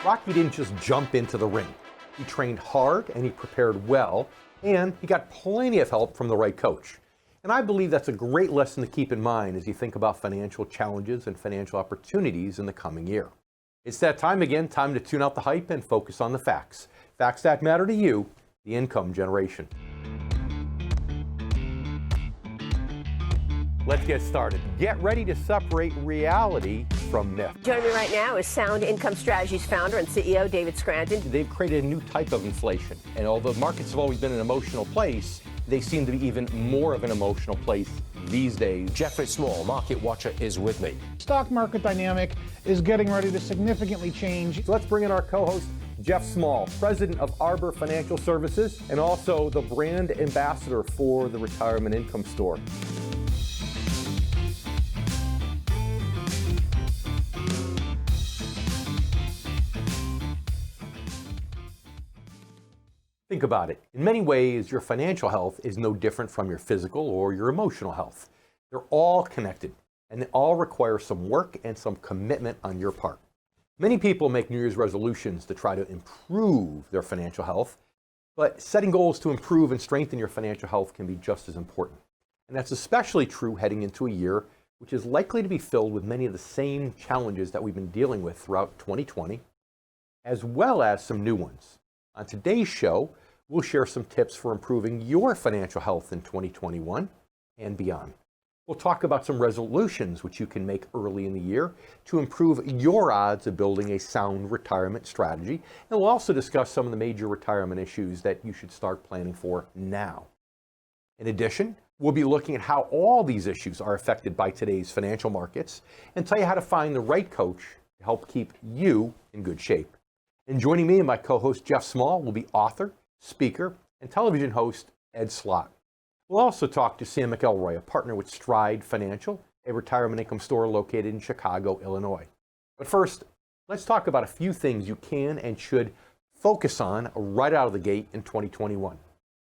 Rocky didn't just jump into the ring. He trained hard and he prepared well, and he got plenty of help from the right coach. And I believe that's a great lesson to keep in mind as you think about financial challenges and financial opportunities in the coming year. It's that time again, time to tune out the hype and focus on the facts. Facts that matter to you, the income generation. Let's get started. Get ready to separate reality from myth. Joining me right now is Sound Income Strategies founder and CEO David Scranton. They've created a new type of inflation. And although markets have always been an emotional place, they seem to be even more of an emotional place these days. Jeffrey Small, market watcher, is with me. Stock market dynamic is getting ready to significantly change. So let's bring in our co-host, Jeff Small, president of Arbor Financial Services, and also the brand ambassador for the Retirement Income Store. Think about it. In many ways, your financial health is no different from your physical or your emotional health. They're all connected, and they all require some work and some commitment on your part. Many people make New Year's resolutions to try to improve their financial health, but setting goals to improve and strengthen your financial health can be just as important. And that's especially true heading into a year which is likely to be filled with many of the same challenges that we've been dealing with throughout 2020, as well as some new ones. On today's show, we'll share some tips for improving your financial health in 2021 and beyond. We'll talk about some resolutions which you can make early in the year to improve your odds of building a sound retirement strategy. And we'll also discuss some of the major retirement issues that you should start planning for now. In addition, we'll be looking at how all these issues are affected by today's financial markets and tell you how to find the right coach to help keep you in good shape. And joining me and my co-host Jeff Small will be author, speaker, and television host Ed Slott. We'll also talk to Sam McElroy, a partner with Stride Financial, a retirement income store located in Chicago, Illinois. But first, let's talk about a few things you can and should focus on right out of the gate in 2021.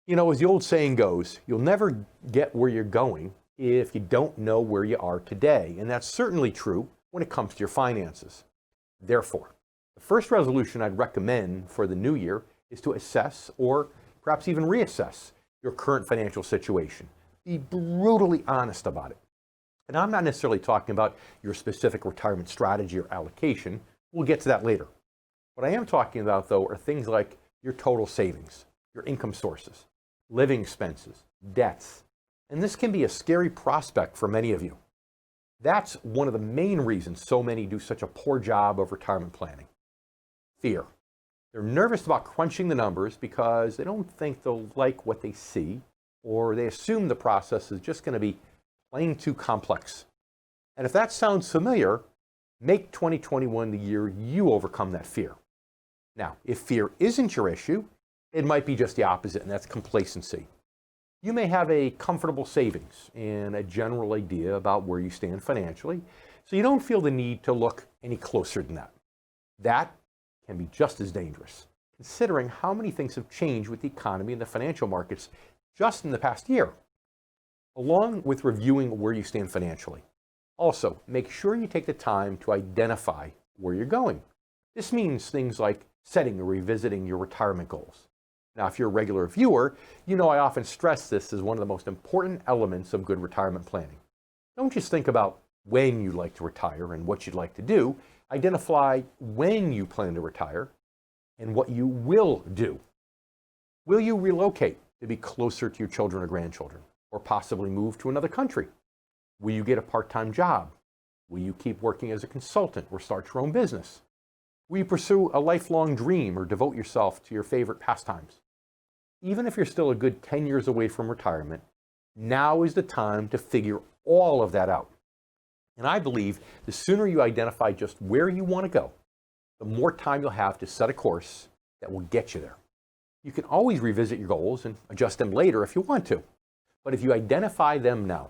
You know, as the old saying goes, you'll never get where you're going if you don't know where you are today. And that's certainly true when it comes to your finances. Therefore, the first resolution I'd recommend for the new year is to assess or perhaps even reassess your current financial situation. Be brutally honest about it. And I'm not necessarily talking about your specific retirement strategy or allocation. We'll get to that later. What I am talking about, though, are things like your total savings, your income sources, living expenses, debts. And this can be a scary prospect for many of you. That's one of the main reasons so many do such a poor job of retirement planning. Fear. They're nervous about crunching the numbers because they don't think they'll like what they see, or they assume the process is just going to be plain too complex. And if that sounds familiar, make 2021 the year you overcome that fear. Now, if fear isn't your issue, it might be just the opposite, and that's complacency. You may have a comfortable savings and a general idea about where you stand financially, so you don't feel the need to look any closer than that. That can be just as dangerous, considering how many things have changed with the economy and the financial markets just in the past year, along with reviewing where you stand financially. Also, make sure you take the time to identify where you're going. This means things like setting or revisiting your retirement goals. Now, if you're a regular viewer, you know I often stress this as one of the most important elements of good retirement planning. Don't just think about when you'd like to retire and what you'd like to do. Identify when you plan to retire and what you will do. Will you relocate to be closer to your children or grandchildren, or possibly move to another country? Will you get a part-time job? Will you keep working as a consultant or start your own business? Will you pursue a lifelong dream or devote yourself to your favorite pastimes? Even if you're still a good 10 years away from retirement, now is the time to figure all of that out. And I believe the sooner you identify just where you want to go, the more time you'll have to set a course that will get you there. You can always revisit your goals and adjust them later if you want to. But if you identify them now,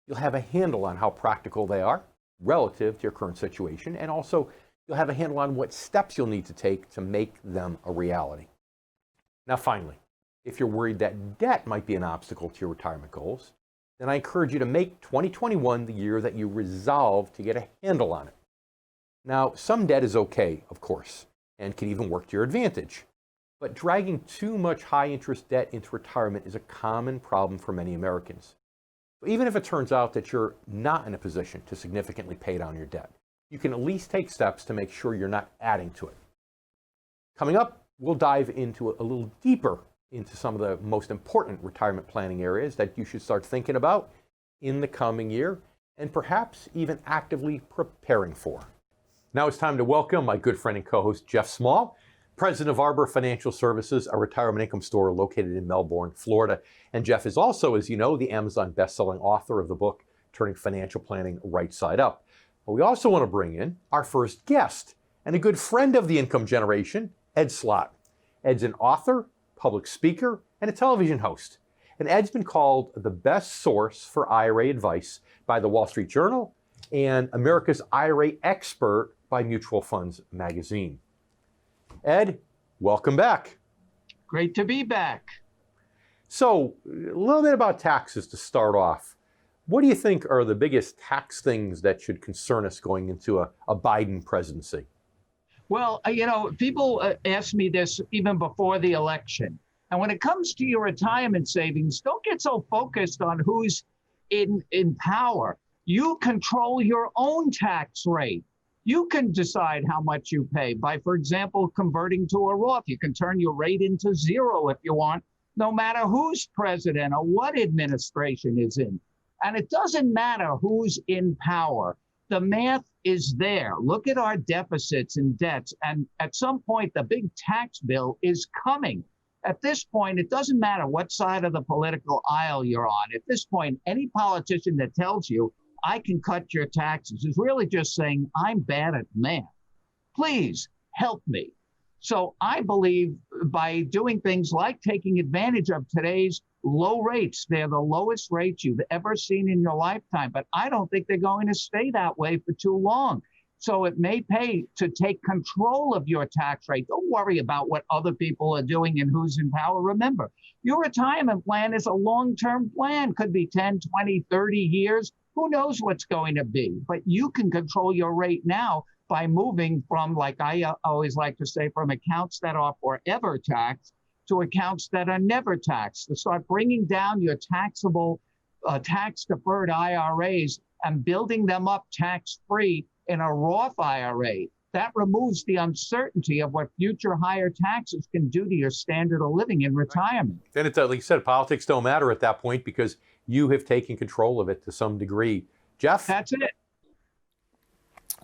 you'll have a handle on how practical they are relative to your current situation, and also you'll have a handle on what steps you'll need to take to make them a reality. Now finally, if you're worried that debt might be an obstacle to your retirement goals, then I encourage you to make 2021 the year that you resolve to get a handle on it. Now, some debt is okay, of course, and can even work to your advantage. But dragging too much high-interest debt into retirement is a common problem for many Americans. Even if it turns out that you're not in a position to significantly pay down your debt, you can at least take steps to make sure you're not adding to it. Coming up, we'll dive into a little deeper into some of the most important retirement planning areas that you should start thinking about in the coming year and perhaps even actively preparing for. Now it's time to welcome my good friend and co-host Jeff Small, president of Arbor Financial Services, a retirement income store located in Melbourne, Florida. And Jeff is also, as you know, the Amazon best-selling author of the book, Turning Financial Planning Right Side Up. But we also want to bring in our first guest and a good friend of the income generation, Ed Slott. Ed's an author, public speaker, and a television host. And Ed's been called the best source for IRA advice by the Wall Street Journal and America's IRA expert by Mutual Funds magazine. Ed, welcome back. Great to be back. So, a little bit about taxes to start off. What do you think are the biggest tax things that should concern us going into a Biden presidency? Well, people ask me this even before the election. And when it comes to your retirement savings, don't get so focused on who's in power. You control your own tax rate. You can decide how much you pay by, for example, converting to a Roth. You can turn your rate into zero if you want, no matter who's president or what administration is in. And it doesn't matter who's in power. The math is there. Look at our deficits and debts. And at some point, the big tax bill is coming. At this point, it doesn't matter what side of the political aisle you're on. At this point, any politician that tells you, I can cut your taxes, is really just saying, I'm bad at math. Please help me. So I believe by doing things like taking advantage of today's low rates, they're the lowest rates you've ever seen in your lifetime, but I don't think they're going to stay that way for too long. So it may pay to take control of your tax rate. Don't worry about what other people are doing and who's in power. Remember, your retirement plan is a long-term plan, could be 10, 20, 30 years. Who knows what's going to be? But you can control your rate now by moving from, like I always like to say, from accounts that are forever taxed to accounts that are never taxed. To start bringing down your taxable, tax-deferred IRAs and building them up tax-free in a Roth IRA. That removes the uncertainty of what future higher taxes can do to your standard of living in retirement. Then it's like you said, politics don't matter at that point because you have taken control of it to some degree. Jeff? That's it.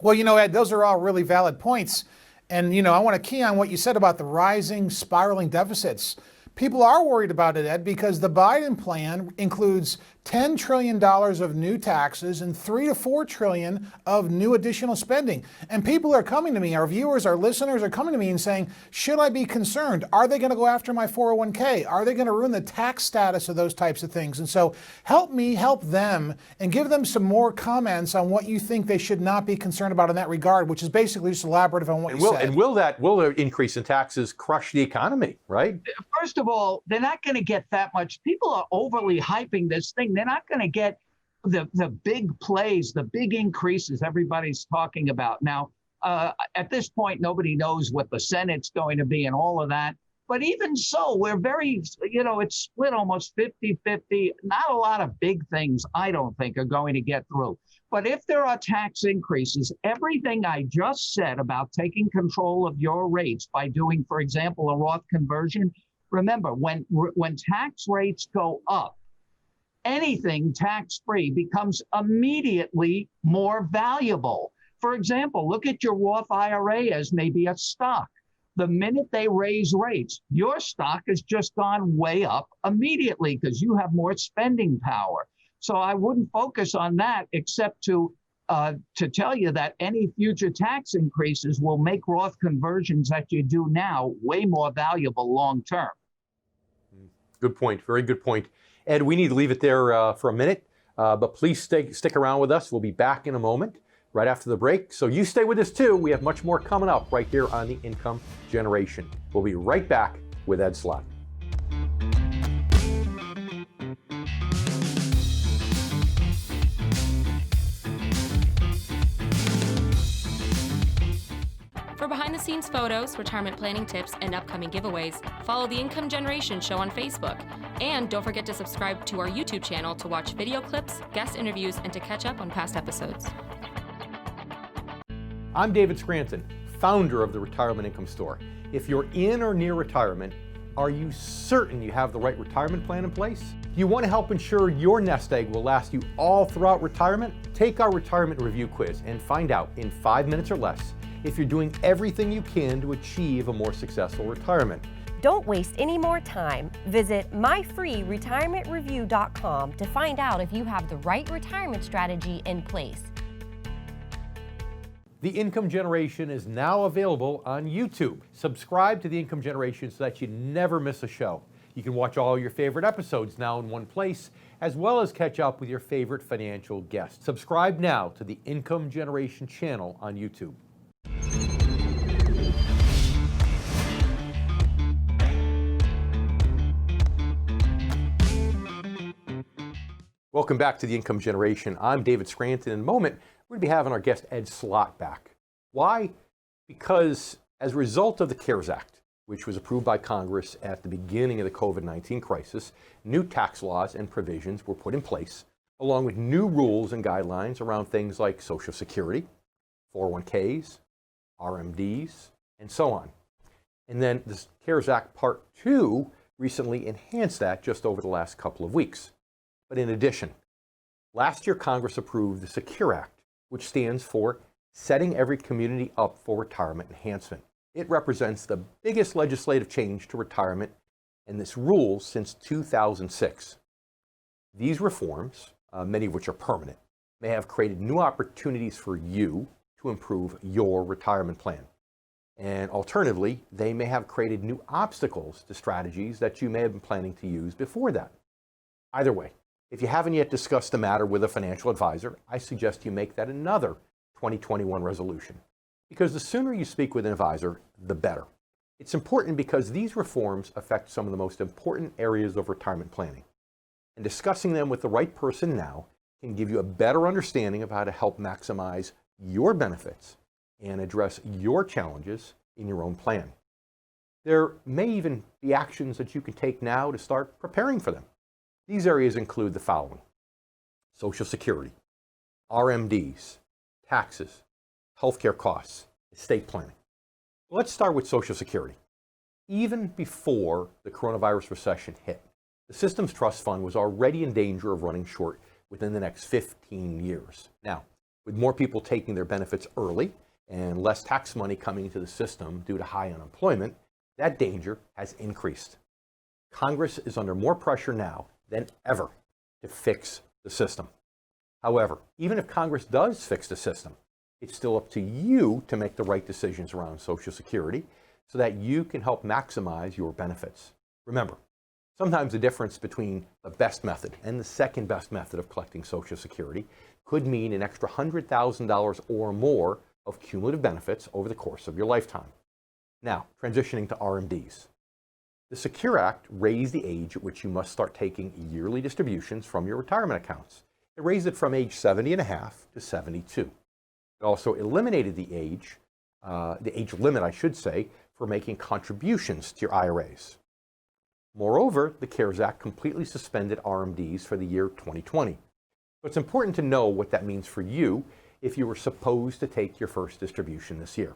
Well, Ed, those are all really valid points. And, I want to key on what you said about the rising, spiraling deficits. People are worried about it, Ed, because the Biden plan includes $10 trillion of new taxes and $3 to $4 trillion of new additional spending. And people are coming to me, our viewers, our listeners are coming to me and saying, should I be concerned? Are they going to go after my 401k? Are they going to ruin the tax status of those types of things? And so help me help them and give them some more comments on what you think they should not be concerned about in that regard, which is basically just elaborative on what you said. And will the increase in taxes crush the economy, right? First of all, they're not going to get that much. People are overly hyping this thing. They're not going to get the big plays, the big increases everybody's talking about. Now, at this point, nobody knows what the Senate's going to be and all of that. But even so, we're very, it's split almost 50-50. Not a lot of big things, I don't think, are going to get through. But if there are tax increases, everything I just said about taking control of your rates by doing, for example, a Roth conversion, remember, when tax rates go up, anything tax-free becomes immediately more valuable. For example, look at your Roth IRA as maybe a stock. The minute they raise rates, your stock has just gone way up immediately because you have more spending power. So I wouldn't focus on that except to tell you that any future tax increases will make Roth conversions that you do now way more valuable long-term. Good point. Very good point. Ed, we need to leave it there for a minute, but please stick around with us. We'll be back in a moment, right after the break. So you stay with us too. We have much more coming up right here on the Income Generation. We'll be right back with Ed Slott. For behind-the-scenes photos, retirement planning tips, and upcoming giveaways, follow the Income Generation Show on Facebook. And don't forget to subscribe to our YouTube channel to watch video clips, guest interviews, and to catch up on past episodes. I'm David Scranton, founder of the Retirement Income Store. If you're in or near retirement, are you certain you have the right retirement plan in place? Do you want to help ensure your nest egg will last you all throughout retirement? Take our retirement review quiz and find out in 5 minutes or less if you're doing everything you can to achieve a more successful retirement. Don't waste any more time. Visit myfreeretirementreview.com to find out if you have the right retirement strategy in place. The Income Generation is now available on YouTube. Subscribe to the Income Generation so that you never miss a show. You can watch all your favorite episodes now in one place, as well as catch up with your favorite financial guests. Subscribe now to the Income Generation channel on YouTube. Welcome back to the Income Generation. I'm David Scranton. In a moment, we're going to be having our guest Ed Slott back. Why? Because as a result of the CARES Act, which was approved by Congress at the beginning of the COVID-19 crisis, new tax laws and provisions were put in place, along with new rules and guidelines around things like Social Security, 401ks, Rmds, and so on. And then this CARES Act Part 2 recently enhanced that just over the last couple of weeks. But in addition, last year Congress approved the Secure Act, which stands for Setting Every Community Up for Retirement Enhancement. It represents the biggest legislative change to retirement and this rule since 2006. These reforms, many of which are permanent, may have created new opportunities for you to improve your retirement plan. And alternatively, they may have created new obstacles to strategies that you may have been planning to use before that. Either way, if you haven't yet discussed the matter with a financial advisor, I suggest you make that another 2021 resolution. Because the sooner you speak with an advisor, the better. It's important because these reforms affect some of the most important areas of retirement planning. And discussing them with the right person now can give you a better understanding of how to help maximize your benefits and address your challenges in your own plan. There may even be actions that you can take now to start preparing for them. These areas include the following: Social Security, Rmds, taxes, healthcare costs, estate planning. Let's start with Social Security. Even before the coronavirus recession hit, the system's trust fund was already in danger of running short within the next 15 years. Now, with more people taking their benefits early and less tax money coming into the system due to high unemployment, that danger has increased. Congress is under more pressure now than ever to fix the system. However, even if Congress does fix the system, it's still up to you to make the right decisions around Social Security so that you can help maximize your benefits. Remember, sometimes the difference between the best method and the second best method of collecting Social Security could mean an extra $100,000 or more of cumulative benefits over the course of your lifetime. Now, transitioning to RMDs. The Secure Act raised the age at which you must start taking yearly distributions from your retirement accounts. It raised it from age 70 and a half to 72. It also eliminated the age limit, I should say, for making contributions to your IRAs. Moreover, the CARES Act completely suspended RMDs for the year 2020. So it's important to know what that means for you if you were supposed to take your first distribution this year.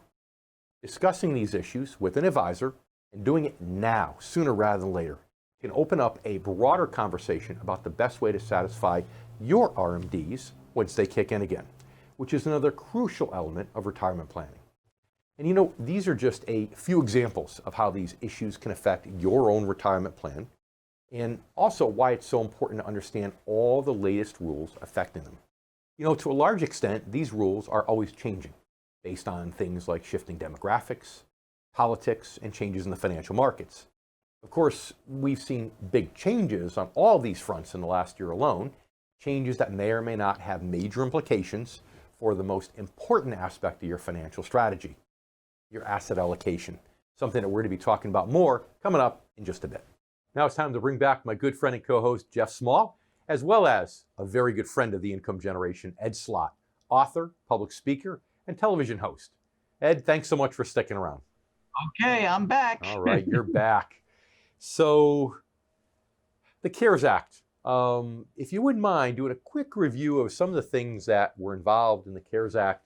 Discussing these issues with an advisor and doing it now, sooner rather than later, can open up a broader conversation about the best way to satisfy your RMDs once they kick in again, which is another crucial element of retirement planning. And you know, these are just a few examples of how these issues can affect your own retirement plan, and also why it's so important to understand all the latest rules affecting them. You know, to a large extent, these rules are always changing based on things like shifting demographics, politics, and changes in the financial markets. Of course, we've seen big changes on all these fronts in the last year alone, changes that may or may not have major implications for the most important aspect of your financial strategy, your asset allocation, something that we're going to be talking about more coming up in just a bit. Now it's time to bring back my good friend and co-host, Jeff Small, as well as a very good friend of the Income Generation, Ed Slott, author, public speaker, and television host. Ed, thanks so much for sticking around. Okay, I'm back. All right, you're back. So, the CARES Act. If you wouldn't mind doing a quick review of some of the things that were involved in the CARES Act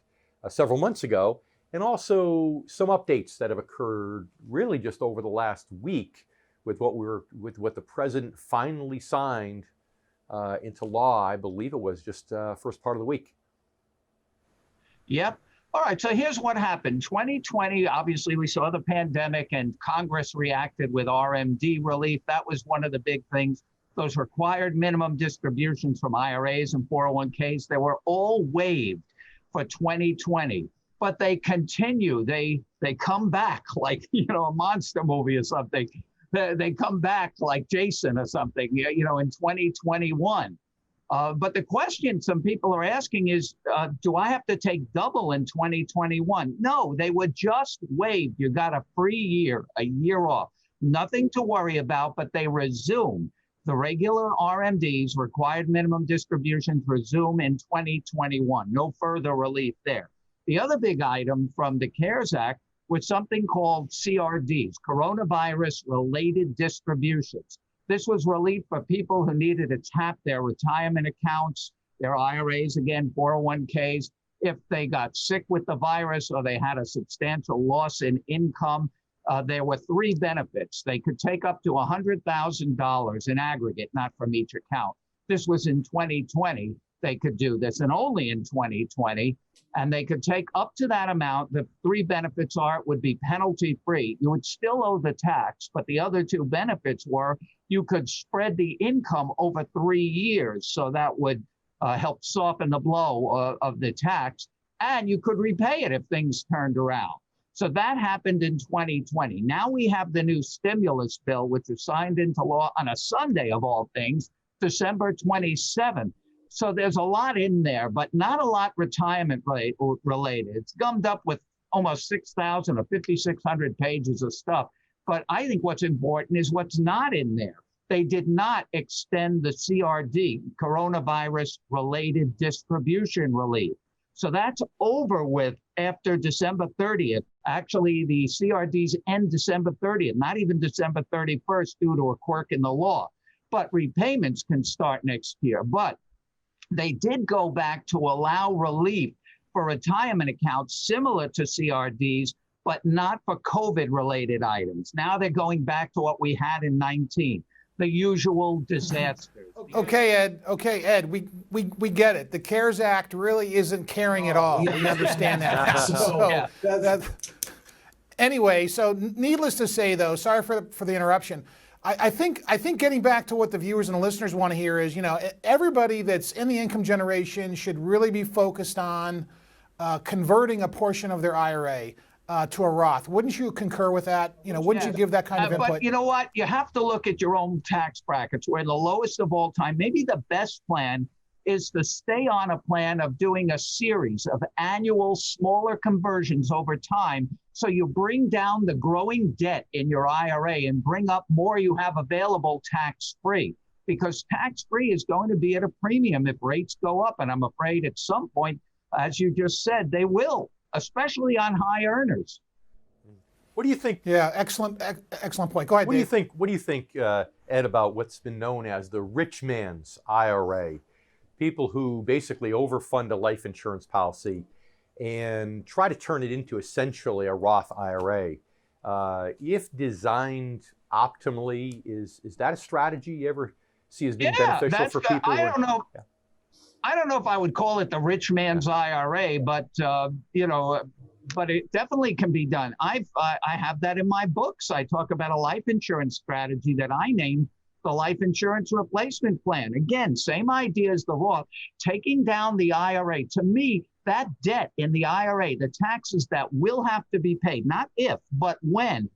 several months ago, and also some updates that have occurred really just over the last week with what the president finally signed into law. I believe it was just first part of the week. Yep. All right. So here's what happened. 2020, obviously, we saw the pandemic and Congress reacted with RMD relief. That was one of the big things. Those required minimum distributions from IRAs and 401ks, they were all waived for 2020. But they continue. They come back like, a monster movie or something. They come back like Jason or something, in 2021. But the question some people are asking is, do I have to take double in 2021? No, they were just waived. You got a free year, a year off. Nothing to worry about, but they resume. The regular RMDs, required minimum distributions, resume in 2021. No further relief there. The other big item from the CARES Act was something called CRDs, coronavirus-related distributions. This was relief for people who needed to tap their retirement accounts, their IRAs, again, 401ks, if they got sick with the virus or they had a substantial loss in income. There were three benefits. They could take up to $100,000 in aggregate, not from each account. This was in 2020. They could do this, and only in 2020. And they could take up to that amount. The three benefits it would be penalty free. You would still owe the tax, but the other two benefits were you could spread the income over 3 years. So that would help soften the blow of the tax, and you could repay it if things turned around. So that happened in 2020. Now we have the new stimulus bill, which was signed into law on a Sunday of all things, December 27th. So there's a lot in there, but not a lot retirement related. It's gummed up with almost 6,000 or 5,600 pages of stuff. But I think what's important is what's not in there. They did not extend the CRD, coronavirus-related distribution relief. So that's over with after December 30th. Actually, the CRDs end December 30th, not even December 31st due to a quirk in the law. But repayments can start next year. But they did go back to allow relief for retirement accounts similar to CRDs, but not for COVID-related items. Now they're going back to what we had in 19, the usual disasters. Okay, Ed, we get it. The CARES Act really isn't caring at all. We understand that. Anyway, so needless to say, though, sorry for the interruption. I think getting back to what the viewers and the listeners want to hear is, everybody that's in the income generation should really be focused on converting a portion of their IRA to a Roth. Wouldn't you concur with that? Wouldn't you give that kind of input? But you know what? You have to look at your own tax brackets. We're the lowest of all time. Maybe the best plan is to stay on a plan of doing a series of annual smaller conversions over time. So you bring down the growing debt in your IRA and bring up more you have available tax-free, because tax-free is going to be at a premium if rates go up. And I'm afraid at some point, as you just said, they will, especially on high earners. What do you think? Yeah, excellent point. Go ahead, What Dave. do you think, Ed, about what's been known as the rich man's IRA? People who basically overfund a life insurance policy and try to turn it into essentially a Roth IRA. If designed optimally, is that a strategy you ever see as being beneficial for people? I don't know. Yeah. I don't know if I would call it the rich man's IRA, but but it definitely can be done. I have that in my books. I talk about a life insurance strategy that I named the life insurance replacement plan. Again, same idea as the Roth, taking down the IRA. To me, that debt in the IRA, the taxes that will have to be paid, not if, but when,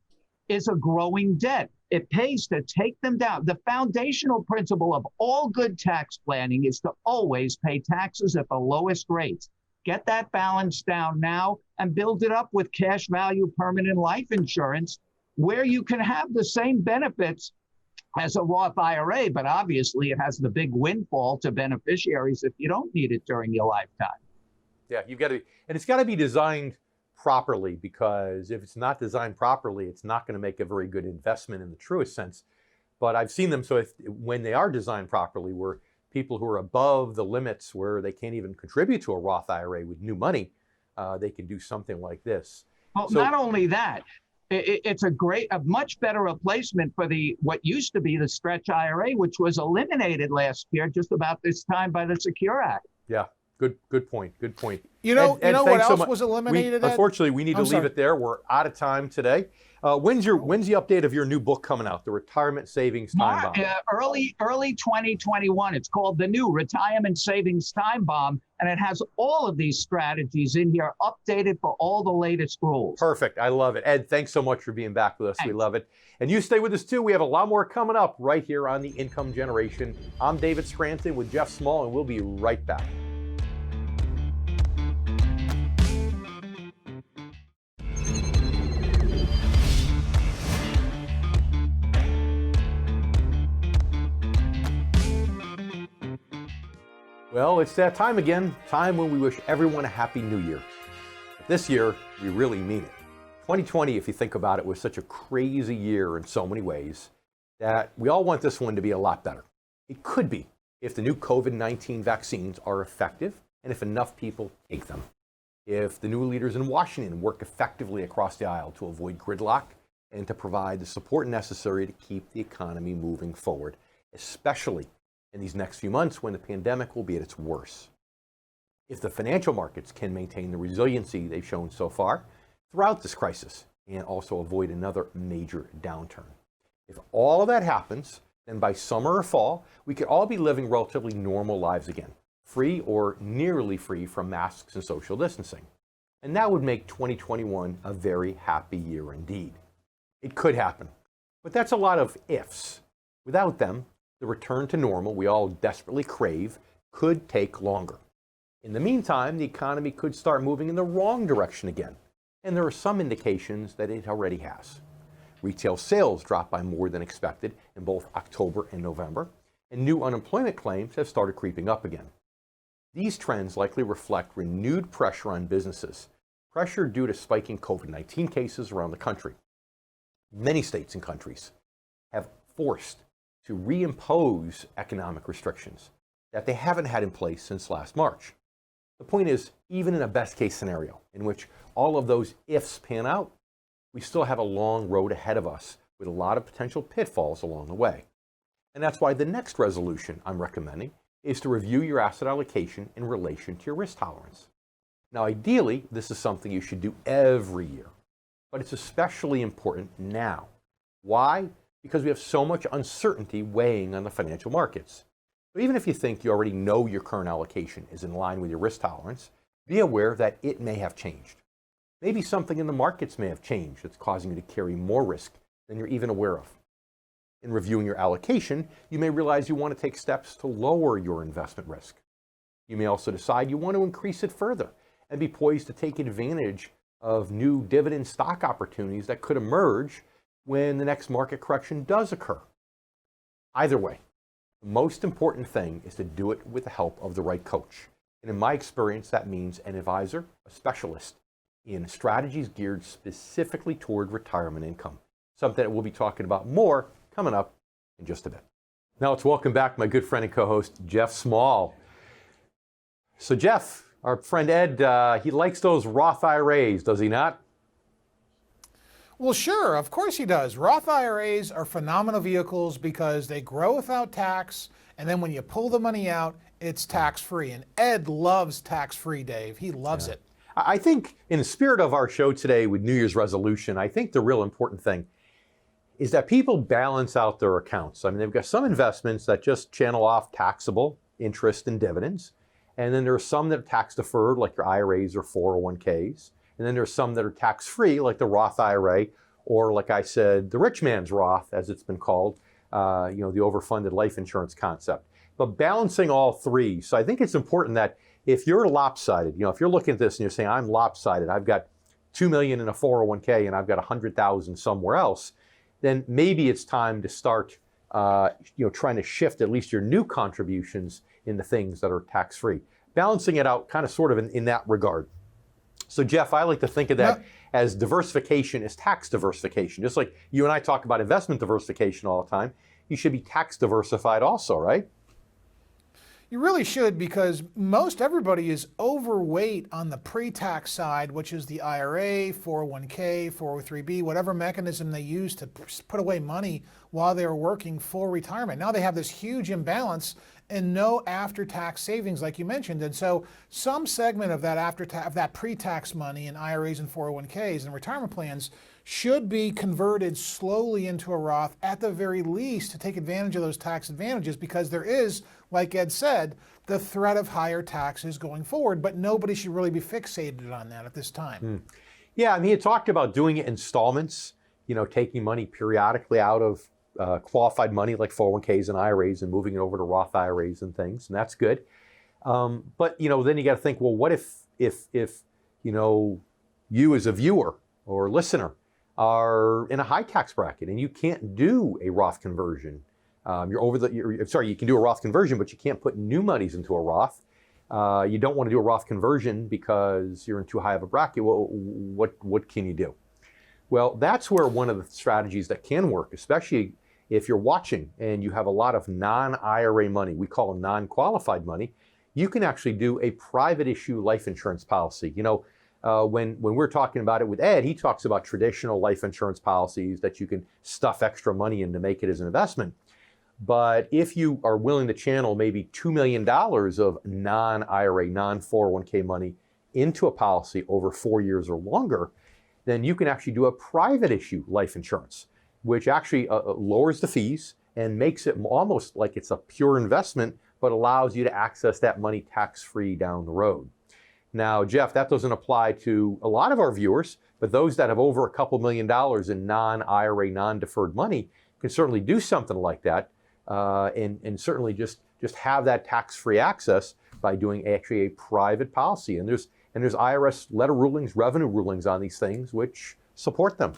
is a growing debt. It pays to take them down. The foundational principle of all good tax planning is to always pay taxes at the lowest rates. Get that balance down now and build it up with cash value permanent life insurance, where you can have the same benefits as a Roth IRA, but obviously it has the big windfall to beneficiaries if you don't need it during your lifetime. Yeah, you've got to, and it's got to be designed properly, because if it's not designed properly, it's not going to make a very good investment in the truest sense. But I've seen them, so when they are designed properly, where people who are above the limits where they can't even contribute to a Roth IRA with new money, they can do something like this. Well, So, not only that, it's a much better replacement for what used to be the stretch IRA, which was eliminated last year, just about this time by the Secure Act. yeah, good point. Good point. You know Ed, what thanks so else much. was eliminated, Ed? Unfortunately, we need to leave it there. We're out of time today. When's the update of your new book coming out, The Retirement Savings Time Bomb? Early 2021. It's called The New Retirement Savings Time Bomb, and it has all of these strategies in here, updated for all the latest rules. Perfect. I love it. Ed, thanks so much for being back with us. Thanks. We love it. And you stay with us too. We have a lot more coming up right here on The Income Generation. I'm David Scranton with Jeff Small, and we'll be right back. Well, it's that time again, time when we wish everyone a happy new year. But this year, we really mean it. 2020, if you think about it, was such a crazy year in so many ways that we all want this one to be a lot better. It could be if the new COVID-19 vaccines are effective and if enough people take them. If the new leaders in Washington work effectively across the aisle to avoid gridlock and to provide the support necessary to keep the economy moving forward, especially in these next few months when the pandemic will be at its worst. If the financial markets can maintain the resiliency they've shown so far throughout this crisis and also avoid another major downturn. If all of that happens, then by summer or fall, we could all be living relatively normal lives again, free or nearly free from masks and social distancing. And that would make 2021 a very happy year indeed. It could happen, but that's a lot of ifs. Without them, the return to normal we all desperately crave could take longer. In the meantime, the economy could start moving in the wrong direction again, and there are some indications that it already has. Retail sales dropped by more than expected in both October and November, and new unemployment claims have started creeping up again. These trends likely reflect renewed pressure on businesses, pressure due to spiking COVID-19 cases around the country. Many states and countries have forced to reimpose economic restrictions that they haven't had in place since last March. The point is, even in a best-case scenario in which all of those ifs pan out, we still have a long road ahead of us with a lot of potential pitfalls along the way. And that's why the next resolution I'm recommending is to review your asset allocation in relation to your risk tolerance. Now, ideally, this is something you should do every year, but it's especially important now. Why? Because we have so much uncertainty weighing on the financial markets. So even if you think you already know your current allocation is in line with your risk tolerance, be aware that it may have changed. Maybe something in the markets may have changed that's causing you to carry more risk than you're even aware of. In reviewing your allocation, you may realize you want to take steps to lower your investment risk. You may also decide you want to increase it further and be poised to take advantage of new dividend stock opportunities that could emerge when the next market correction does occur. Either way, the most important thing is to do it with the help of the right coach. And in my experience, that means an advisor, a specialist in strategies geared specifically toward retirement income, something that we'll be talking about more coming up in just a bit. Now let's welcome back my good friend and co-host, Jeff Small. So Jeff, our friend Ed, he likes those Roth IRAs, does he not? Well, sure, of course he does. Roth IRAs are phenomenal vehicles because they grow without tax, and then when you pull the money out, it's tax-free. And Ed loves tax-free, Dave. He loves it. I think in the spirit of our show today with New Year's resolution, I think the real important thing is that people balance out their accounts. I mean, they've got some investments that just channel off taxable interest and dividends. And then there are some that are tax deferred, like your IRAs or 401ks. And then there's some that are tax-free, like the Roth IRA, or like I said, the rich man's Roth, as it's been called, the overfunded life insurance concept. But balancing all three. So I think it's important that if you're lopsided, if you're looking at this and you're saying, I'm lopsided, I've got $2 million in a 401k and I've got 100,000 somewhere else, then maybe it's time to start, trying to shift at least your new contributions into things that are tax-free. Balancing it out kind of sort of in that regard. So Jeff, I like to think of that as diversification is tax diversification. Just like you and I talk about investment diversification all the time, you should be tax diversified also, right? You really should, because most everybody is overweight on the pre-tax side, which is the IRA, 401k, 403b, whatever mechanism they use to put away money while they're working for retirement. Now they have this huge imbalance and no after-tax savings, like you mentioned. And so some segment of that of that pre-tax money in IRAs and 401ks and retirement plans should be converted slowly into a Roth at the very least to take advantage of those tax advantages, because there is, like Ed said, the threat of higher taxes going forward, but nobody should really be fixated on that at this time. Yeah, I mean, he talked about doing it in installments, taking money periodically out of qualified money like 401ks and IRAs and moving it over to Roth IRAs and things, and that's good. But then you got to think, well, what if you as a viewer or listener are in a high tax bracket and you can't do a Roth conversion? You can do a Roth conversion, but you can't put new monies into a Roth. You don't want to do a Roth conversion because you're in too high of a bracket. Well, what can you do? Well, that's where one of the strategies that can work, especially if you're watching and you have a lot of non-IRA money, we call them non-qualified money, you can actually do a private issue life insurance policy. When we're talking about it with Ed, he talks about traditional life insurance policies that you can stuff extra money in to make it as an investment. But if you are willing to channel maybe $2 million of non-IRA, non-401k money into a policy over 4 years or longer, then you can actually do a private issue life insurance, which actually lowers the fees and makes it almost like it's a pure investment, but allows you to access that money tax-free down the road. Now, Jeff, that doesn't apply to a lot of our viewers, but those that have over a couple $1 million in non-IRA, non-deferred money can certainly do something like that, and certainly just have that tax-free access by doing actually a private policy. And there's IRS letter rulings, revenue rulings on these things which support them.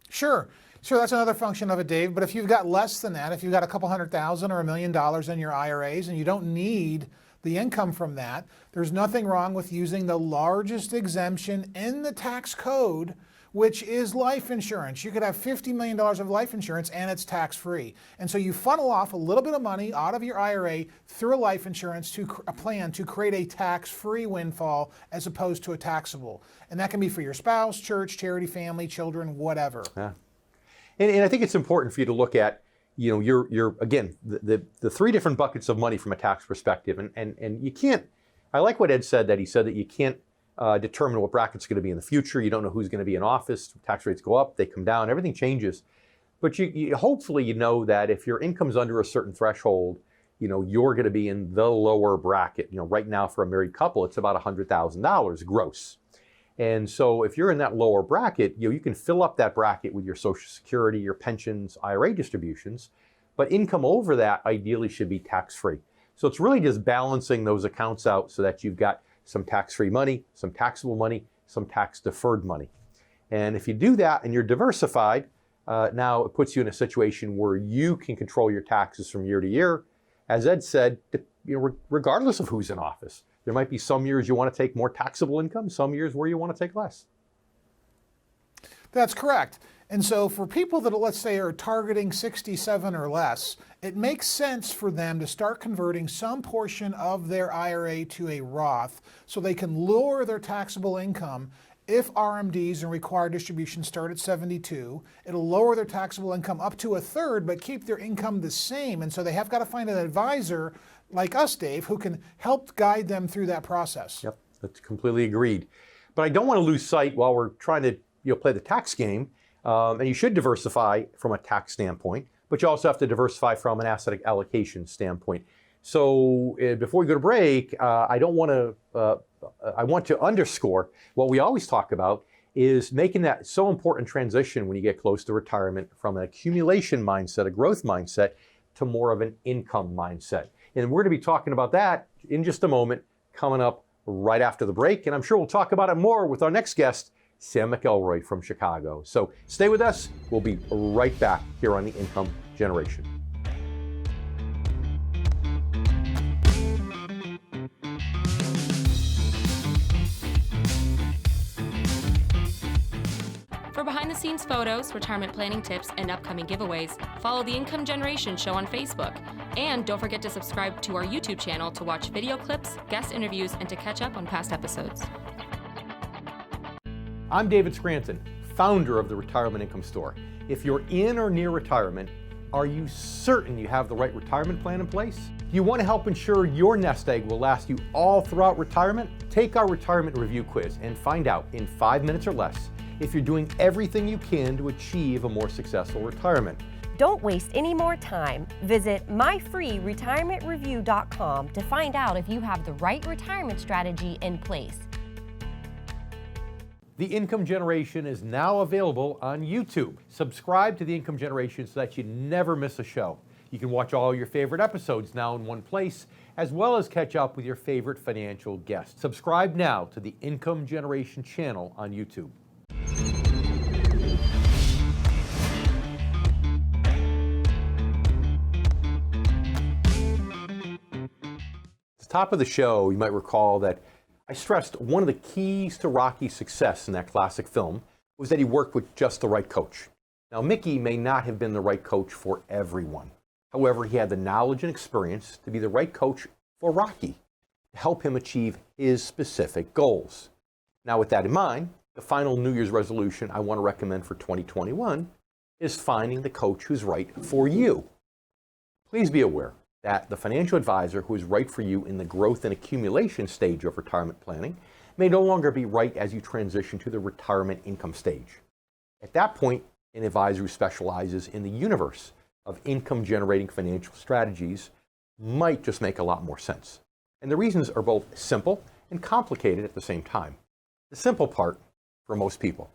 Sure, that's another function of it, Dave. But if you've got less than that, if you've got a couple $100,000 or $1 million in your IRAs and you don't need the income from that, there's nothing wrong with using the largest exemption in the tax code, which is life insurance. You could have $50 million of life insurance and it's tax-free. And so you funnel off a little bit of money out of your IRA through a life insurance plan to create a tax-free windfall as opposed to a taxable. And that can be for your spouse, church, charity, family, children, whatever. Yeah. And I think it's important for you to look at, your again, the three different buckets of money from a tax perspective. And you can't, I like what Ed said, that he said that you can't determine what bracket's going to be in the future. You don't know who's going to be in office. Tax rates go up, they come down, everything changes. But you hopefully you know that if your income's under a certain threshold, you're going to be in the lower bracket. Right now for a married couple, it's about $100,000 gross. And so if you're in that lower bracket, you can fill up that bracket with your Social Security, your pensions, IRA distributions, but income over that ideally should be tax-free. So it's really just balancing those accounts out so that you've got some tax-free money, some taxable money, some tax-deferred money. And if you do that and you're diversified, now it puts you in a situation where you can control your taxes from year to year. As Ed said, regardless of who's in office. There might be some years you want to take more taxable income, some years where you want to take less. That's correct. And so for people that, let's say, are targeting 67 or less, it makes sense for them to start converting some portion of their IRA to a Roth so they can lower their taxable income. If RMDs and required distributions start at 72, it'll lower their taxable income up to a third, but keep their income the same. And so they have got to find an advisor like us, Dave, who can help guide them through that process. Yep, that's completely agreed. But I don't want to lose sight while we're trying to play the tax game. And you should diversify from a tax standpoint, but you also have to diversify from an asset allocation standpoint. So before we go to break, I want to underscore what we always talk about is making that so important transition when you get close to retirement from an accumulation mindset, a growth mindset, to more of an income mindset. And we're going to be talking about that in just a moment, coming up right after the break. And I'm sure we'll talk about it more with our next guest, Sam McElroy from Chicago. So stay with us. We'll be right back here on The Income Generation. For behind-the-scenes photos, retirement planning tips, and upcoming giveaways, follow the Income Generation Show on Facebook. And don't forget to subscribe to our YouTube channel to watch video clips, guest interviews, and to catch up on past episodes. I'm David Scranton, founder of the Retirement Income Store. If you're in or near retirement, are you certain you have the right retirement plan in place? Do you want to help ensure your nest egg will last you all throughout retirement? Take our retirement review quiz and find out in 5 minutes or less if you're doing everything you can to achieve a more successful retirement. Don't waste any more time. Visit myfreeretirementreview.com to find out if you have the right retirement strategy in place. The Income Generation is now available on YouTube. Subscribe to the Income Generation so that you never miss a show. You can watch all your favorite episodes now in one place, as well as catch up with your favorite financial guests. Subscribe now to the Income Generation channel on YouTube. At the top of the show, you might recall that I stressed one of the keys to Rocky's success in that classic film was that he worked with just the right coach. Now, Mickey may not have been the right coach for everyone. However, he had the knowledge and experience to be the right coach for Rocky to help him achieve his specific goals. Now, with that in mind, the final New Year's resolution I want to recommend for 2021 is finding the coach who's right for you. Please be aware that the financial advisor who is right for you in the growth and accumulation stage of retirement planning may no longer be right as you transition to the retirement income stage. At that point, an advisor who specializes in the universe of income-generating financial strategies might just make a lot more sense. And the reasons are both simple and complicated at the same time. The simple part, for most people,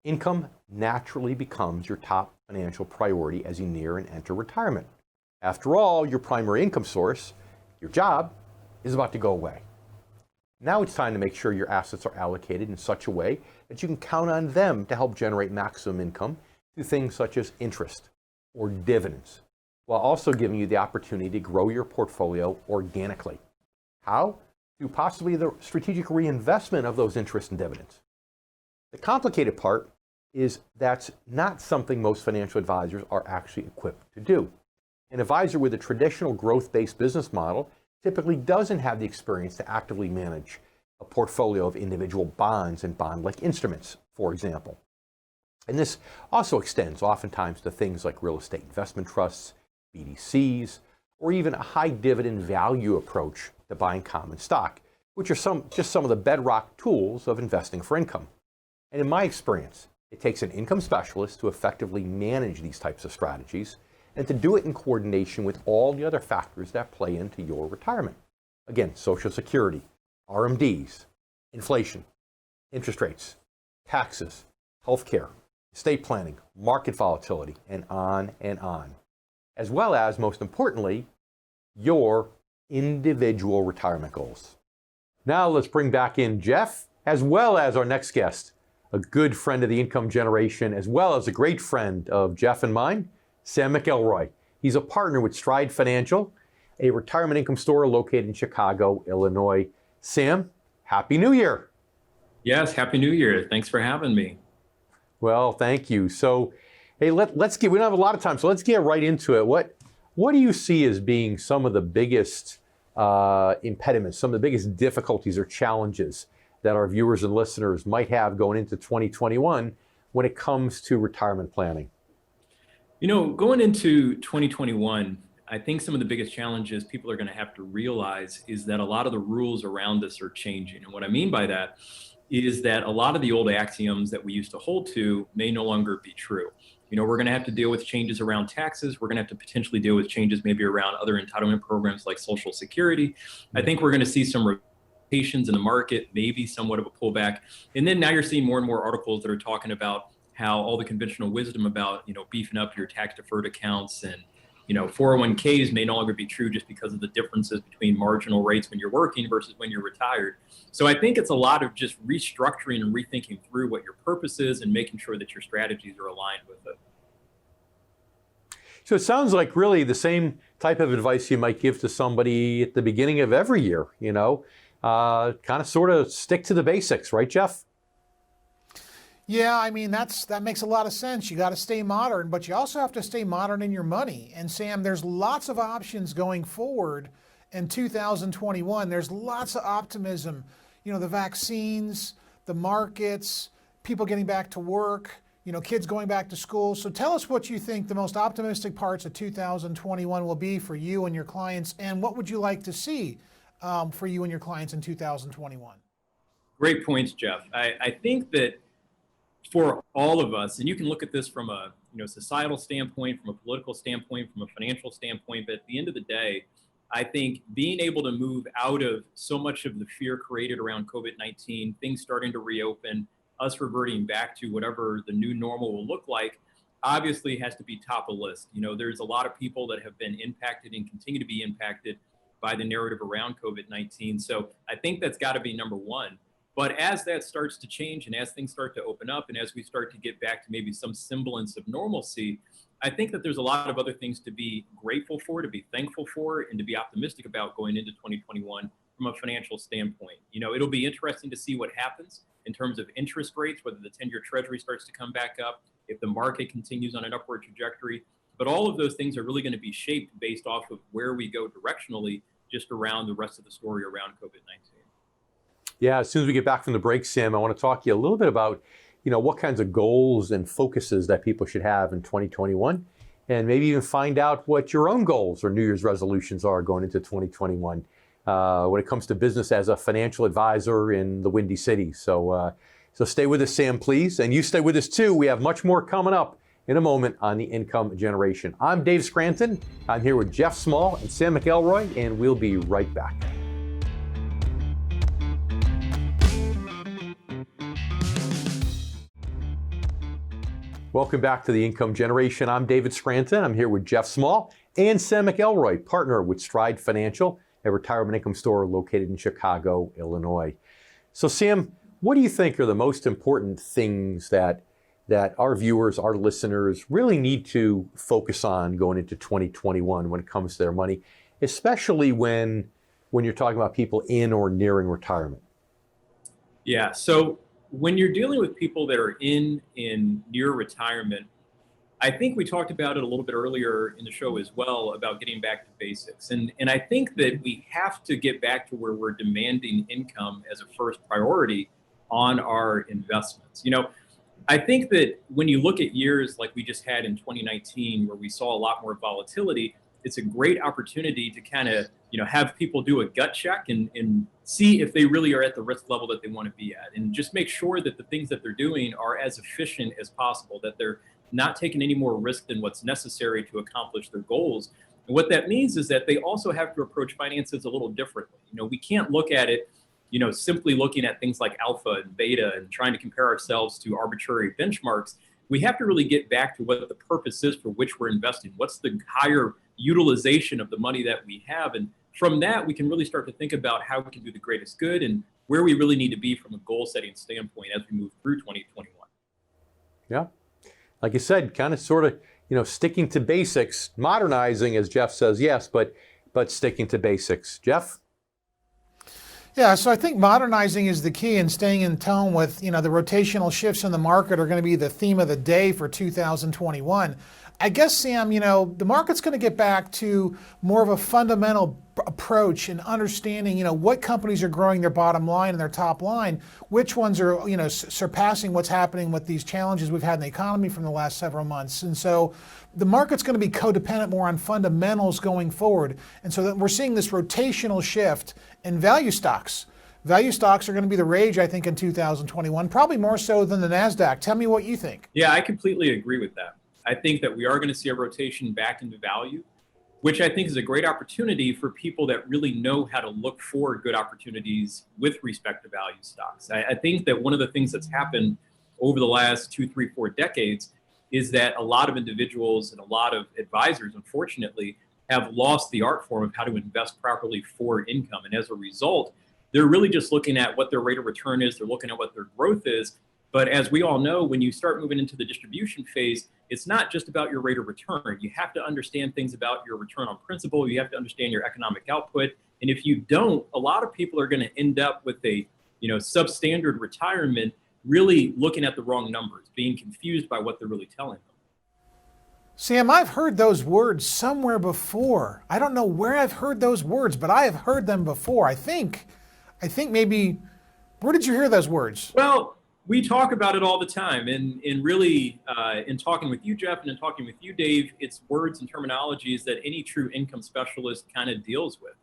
income naturally becomes your top financial priority as you near and enter retirement. After all, your primary income source, your job, is about to go away. Now it's time to make sure your assets are allocated in such a way that you can count on them to help generate maximum income through things such as interest or dividends, while also giving you the opportunity to grow your portfolio organically. How? Through possibly the strategic reinvestment of those interest and dividends. The complicated part is that's not something most financial advisors are actually equipped to do. An advisor with a traditional growth-based business model typically doesn't have the experience to actively manage a portfolio of individual bonds and bond-like instruments, for example. And this also extends oftentimes to things like real estate investment trusts, BDCs, or even a high dividend value approach to buying common stock, which are just some of the bedrock tools of investing for income. And in my experience, it takes an income specialist to effectively manage these types of strategies and to do it in coordination with all the other factors that play into your retirement. Again, Social Security, Rmds, inflation, interest rates, taxes, healthcare, estate planning, market volatility, and on, as well as, most importantly, your individual retirement goals. Now let's bring back in Jeff, as well as our next guest, a good friend of the Income Generation, as well as a great friend of Jeff and mine, Sam McElroy. He's a partner with Stride Financial, a retirement income store located in Chicago, Illinois. Sam, Happy New Year. Yes, Happy New Year. Thanks for having me. Well, thank you. So, hey, we don't have a lot of time, so let's get right into it. What do you see as being some of the biggest impediments, some of the biggest difficulties or challenges that our viewers and listeners might have going into 2021 when it comes to retirement planning? You know, going into 2021, I think some of the biggest challenges people are going to have to realize is that a lot of the rules around us are changing. And what I mean by that is that a lot of the old axioms that we used to hold to may no longer be true. You know, we're going to have to deal with changes around taxes. We're going to have to potentially deal with changes maybe around other entitlement programs like Social Security. I think we're going to see some rotations in the market, maybe somewhat of a pullback. And then now you're seeing more and more articles that are talking about how all the conventional wisdom about, you know, beefing up your tax deferred accounts and, you know, 401ks may no longer be true just because of the differences between marginal rates when you're working versus when you're retired. So I think it's a lot of just restructuring and rethinking through what your purpose is and making sure that your strategies are aligned with it. So it sounds like really the same type of advice you might give to somebody at the beginning of every year, you know, kind of sort of stick to the basics, right, Jeff? Yeah, I mean that makes a lot of sense. You got to stay modern, but you also have to stay modern in your money. And Sam, there's lots of options going forward in 2021. There's lots of optimism. You know, the vaccines, the markets, people getting back to work, you know, kids going back to school. So tell us what you think the most optimistic parts of 2021 will be for you and your clients, and what would you like to see for you and your clients in 2021? Great points, Jeff. I think that for all of us, and you can look at this from a societal standpoint, from a political standpoint, from a financial standpoint, but at the end of the day, I think being able to move out of so much of the fear created around COVID-19, things starting to reopen, us reverting back to whatever the new normal will look like, obviously has to be top of the list. You know, there's a lot of people that have been impacted and continue to be impacted by the narrative around COVID-19. So I think that's got to be number one. But as that starts to change and as things start to open up and as we start to get back to maybe some semblance of normalcy, I think that there's a lot of other things to be grateful for, to be thankful for, and to be optimistic about going into 2021 from a financial standpoint. You know, it'll be interesting to see what happens in terms of interest rates, whether the 10-year treasury starts to come back up, if the market continues on an upward trajectory. But all of those things are really going to be shaped based off of where we go directionally, just around the rest of the story around COVID-19. Yeah, as soon as we get back from the break, Sam, I want to talk to you a little bit about, what kinds of goals and focuses that people should have in 2021, and maybe even find out what your own goals or New Year's resolutions are going into 2021 when it comes to business as a financial advisor in the Windy City. So stay with us, Sam, please. And you stay with us too. We have much more coming up in a moment on the income generation. I'm Dave Scranton. I'm here with Jeff Small and Sam McElroy, and we'll be right back. Welcome back to the Income Generation. I'm David Scranton. I'm here with Jeff Small and Sam McElroy, partner with Stride Financial, a retirement income store located in Chicago, Illinois. So Sam, what do you think are the most important things that our viewers, our listeners really need to focus on going into 2021 when it comes to their money, especially when you're talking about people in or nearing retirement? Yeah, so when you're dealing with people that are in near retirement, I think we talked about it a little bit earlier in the show as well about getting back to basics. And I think that we have to get back to where we're demanding income as a first priority on our investments. I think that when you look at years like we just had in 2019, where we saw a lot more volatility, it's a great opportunity to kind of, have people do a gut check and see if they really are at the risk level that they want to be at, and just make sure that the things that they're doing are as efficient as possible, that they're not taking any more risk than what's necessary to accomplish their goals. And what that means is that they also have to approach finances a little differently. We can't look at it, simply looking at things like alpha and beta and trying to compare ourselves to arbitrary benchmarks. We have to really get back to what the purpose is for which we're investing. What's the higher utilization of the money that we have? And from that, we can really start to think about how we can do the greatest good and where we really need to be from a goal setting standpoint as we move through 2021. Yeah. Like you said, kind of sort of, sticking to basics, modernizing, as Jeff says, yes, but sticking to basics. Jeff? Yeah, so I think modernizing is the key, and staying in tone with, the rotational shifts in the market are going to be the theme of the day for 2021. I guess, Sam, the market's going to get back to more of a fundamental approach and understanding, what companies are growing their bottom line and their top line, which ones are, surpassing what's happening with these challenges we've had in the economy from the last several months. And so the market's going to be codependent more on fundamentals going forward. And so that we're seeing this rotational shift in value stocks. Value stocks are going to be the rage, I think, in 2021, probably more so than the NASDAQ. Tell me what you think. Yeah, I completely agree with that. I think that we are going to see a rotation back into value, which I think is a great opportunity for people that really know how to look for good opportunities with respect to value stocks. I think that one of the things that's happened over the last 2, 3, 4 decades is that a lot of individuals and a lot of advisors, unfortunately, have lost the art form of how to invest properly for income. And as a result, they're really just looking at what their rate of return is. They're looking at what their growth is. But as we all know, when you start moving into the distribution phase, it's not just about your rate of return. You have to understand things about your return on principal. You have to understand your economic output. And if you don't, a lot of people are going to end up with a substandard retirement really looking at the wrong numbers, being confused by what they're really telling them. Sam, I've heard those words somewhere before. I don't know where I've heard those words, but I have heard them before. I think maybe, where did you hear those words? Well, we talk about it all the time, and really, in talking with you, Jeff, and in talking with you, Dave, it's words and terminologies that any true income specialist kind of deals with.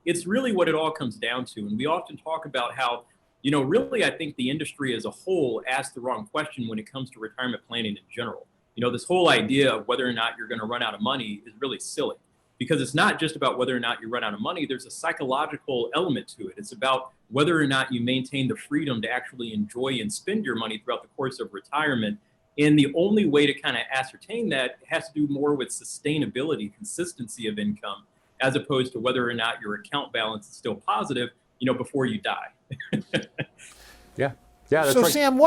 It's really what it all comes down to, and we often talk about how, really, I think the industry as a whole asks the wrong question when it comes to retirement planning in general. This whole idea of whether or not you're going to run out of money is really silly, because it's not just about whether or not you run out of money. There's a psychological element to it. It's about whether or not you maintain the freedom to actually enjoy and spend your money throughout the course of retirement. And the only way to kind of ascertain that has to do more with sustainability, consistency of income, as opposed to whether or not your account balance is still positive, before you die. Yeah, that's so right. Sam,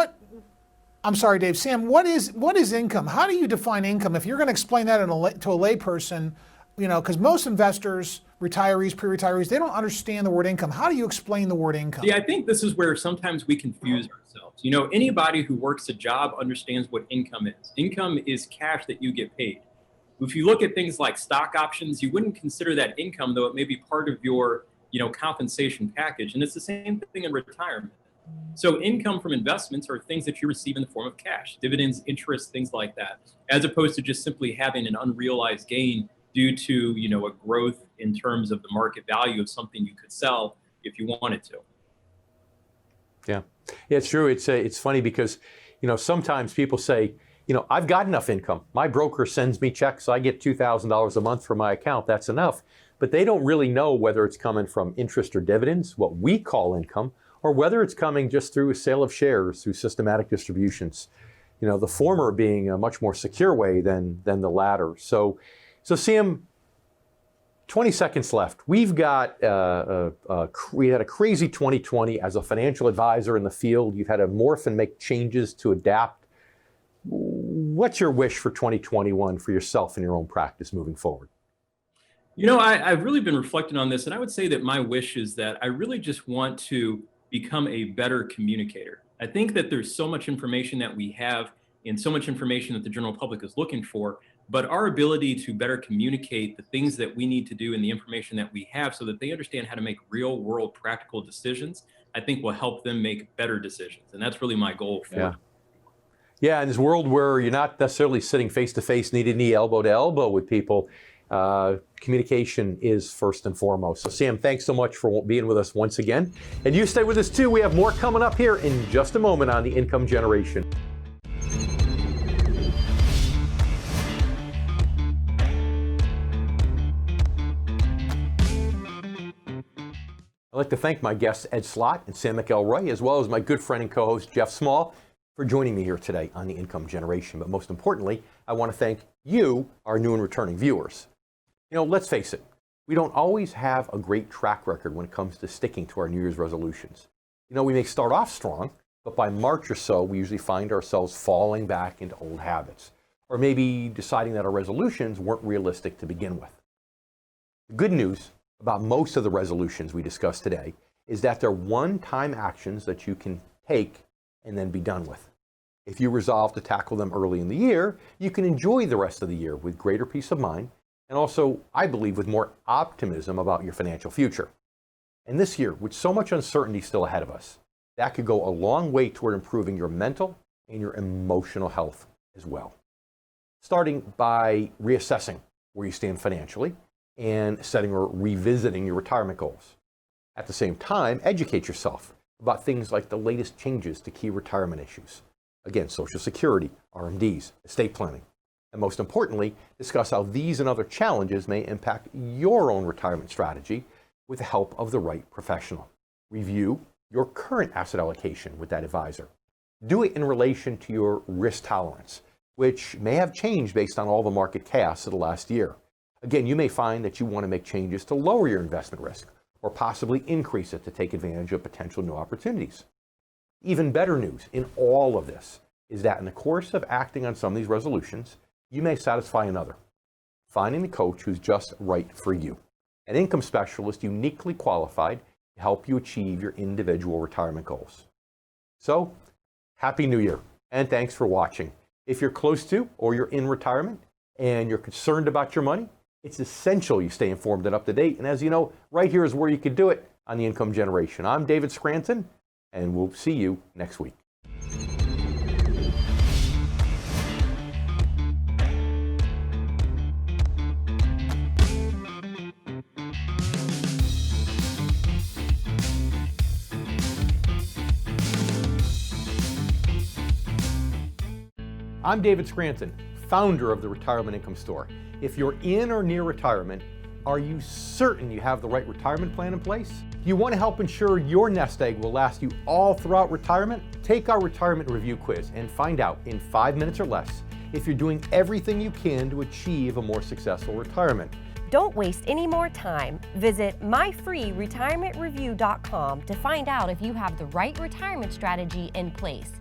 I'm sorry, Dave. Sam, what is income? How do you define income? If you're going to explain that to a layperson, because most investors, retirees, pre-retirees, they don't understand the word income. How do you explain the word income? Yeah, I think this is where sometimes we confuse ourselves. Anybody who works a job understands what income is. Income is cash that you get paid. If you look at things like stock options, you wouldn't consider that income, though it may be part of your, compensation package. And it's the same thing in retirement. So income from investments are things that you receive in the form of cash, dividends, interest, things like that, as opposed to just simply having an unrealized gain due to, a growth in terms of the market value of something you could sell if you wanted to. Yeah, it's true. It's funny because, sometimes people say, I've got enough income. My broker sends me checks. I get $2,000 a month from my account. That's enough. But they don't really know whether it's coming from interest or dividends, what we call income, or whether it's coming just through a sale of shares, through systematic distributions. The former being a much more secure way than the latter. So Sam, 20 seconds left. We've got we had a crazy 2020 as a financial advisor in the field. You've had to morph and make changes to adapt. What's your wish for 2021 for yourself and your own practice moving forward? I've really been reflecting on this, and I would say that my wish is that I really just want to become a better communicator. I think that there's so much information that we have and so much information that the general public is looking for, but our ability to better communicate the things that we need to do and the information that we have so that they understand how to make real world practical decisions, I think will help them make better decisions. And that's really my goal for Yeah, in this world where you're not necessarily sitting face to face, knee to knee, elbow to elbow with people, communication is first and foremost. So Sam, thanks so much for being with us once again. And you stay with us too. We have more coming up here in just a moment on the Income Generation. I'd like to thank my guests Ed Slott and Sam McElroy, as well as my good friend and co-host Jeff Small, for joining me here today on the Income Generation. But most importantly, I want to thank you, our new and returning viewers. Let's face it, we don't always have a great track record when it comes to sticking to our New Year's resolutions. We may start off strong, but by March or so, we usually find ourselves falling back into old habits, or maybe deciding that our resolutions weren't realistic to begin with. The good news about most of the resolutions we discussed today is that they're one-time actions that you can take and then be done with. If you resolve to tackle them early in the year, you can enjoy the rest of the year with greater peace of mind, and also, I believe, with more optimism about your financial future. And this year, with so much uncertainty still ahead of us, that could go a long way toward improving your mental and your emotional health as well. Starting by reassessing where you stand financially and setting or revisiting your retirement goals. At the same time, educate yourself about things like the latest changes to key retirement issues. Again, Social Security, Rmds, estate planning. And most importantly, discuss how these and other challenges may impact your own retirement strategy with the help of the right professional. Review your current asset allocation with that advisor. Do it in relation to your risk tolerance, which may have changed based on all the market chaos of the last year. Again, you may find that you want to make changes to lower your investment risk or possibly increase it to take advantage of potential new opportunities. Even better news in all of this is that in the course of acting on some of these resolutions, you may satisfy another, finding the coach who's just right for you, an income specialist uniquely qualified to help you achieve your individual retirement goals. So, Happy New Year, and thanks for watching. If you're close to or you're in retirement and you're concerned about your money, it's essential you stay informed and up to date. And as you know, right here is where you can do it on the Income Generation. I'm David Scranton, and we'll see you next week. I'm David Scranton, founder of the Retirement Income Store. If you're in or near retirement, are you certain you have the right retirement plan in place? Do you want to help ensure your nest egg will last you all throughout retirement? Take our retirement review quiz and find out in 5 minutes or less if you're doing everything you can to achieve a more successful retirement. Don't waste any more time. Visit myfreeretirementreview.com to find out if you have the right retirement strategy in place.